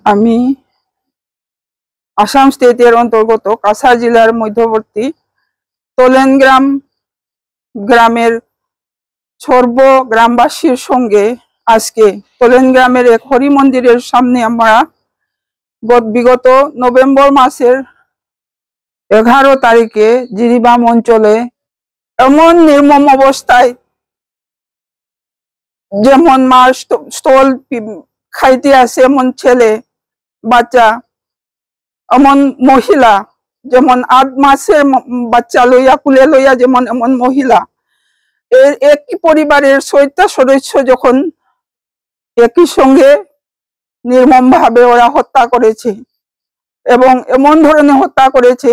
আমি আসাম স্টেটের অন্তর্গত কাছাড় জেলার মধ্যবর্তী তোলেন গ্রামের সর্ব গ্রামবাসীর সঙ্গে আজকে তোলেন গ্রামের এক হরি মন্দিরের সামনে আমরা বিগত নভেম্বর মাসের 11 তারিখে জিরিবাম অঞ্চলে এমন নির্মম অবস্থায়, যেমন মার স্থল খাইতে আসে এমন ছেলে বাচ্চা, এমন মহিলা যেমন 8 মাসের বাচ্চা লইয়া কুলে লইয়া যেমন এমন মহিলা, একই পরিবারের 6টা সদস্য যখন একই সঙ্গে নির্মম ভাবে ওরা হত্যা করেছে এবং এমন ধরনের হত্যা করেছে,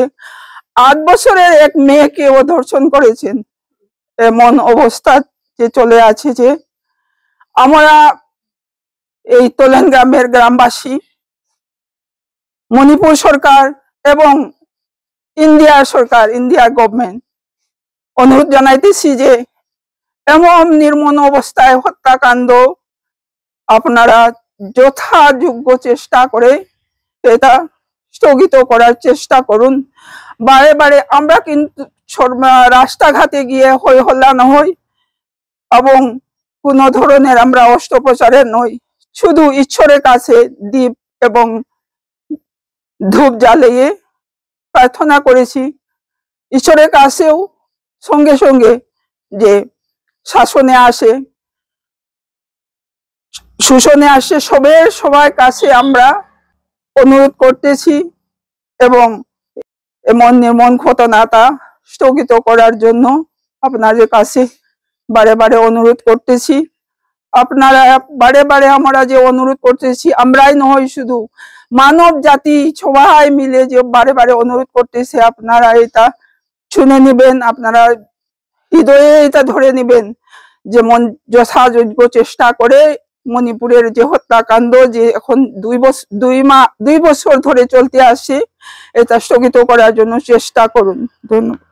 8 বছরের এক মেয়েকেও ধর্ষণ করেছেন। এমন অবস্থা যে চলে আছে যে আমরা এই তোলেন গ্রামের গ্রামবাসী মণিপুর সরকার এবং ইন্ডিয়া গভর্নমেন্ট অনুরোধ জানাইতেছি যে এমন নির্মম অবস্থায় হত্যাকাণ্ড আপনারা যথাযোগ্য চেষ্টা করে এটা স্থগিত করার চেষ্টা করুন। বারে বারে আমরা কিন্তু রাস্তাঘাটে গিয়ে হই হল্লা নয় এবং কোনো ধরনের আমরা অস্ত্রোপচারের নই, শুধু ঈশ্বরের কাছে দীপ এবং ধূপ জ্বালিয়ে প্রার্থনা করেছি। ঈশ্বরের কাছেও সঙ্গে সঙ্গে যে শাসনে আসে সুশনে আসে সবার কাছে আমরা অনুরোধ করতেছি এবং এমন নির্মম ঘটনাটা স্থগিত করার জন্য আপনাদের কাছে বারে বারে অনুরোধ করতেছি। আপনারা বারে বারে আমরা যে অনুরোধ করতেছি, আমরাই নয় শুধু মানব জাতি সবাই মিলে যে বারে বারে অনুরোধ করতেছে, আপনারা এটা শুনে নেবেন, আপনারা হৃদয়ে এটা ধরে নেবেন, যেমন যথাযোগ্য চেষ্টা করে মণিপুরের যে হত্যাকাণ্ড যে এখন 2 বছর ধরে চলতে আসে, এটা স্থগিত করার জন্য চেষ্টা করুন। ধন্যবাদ।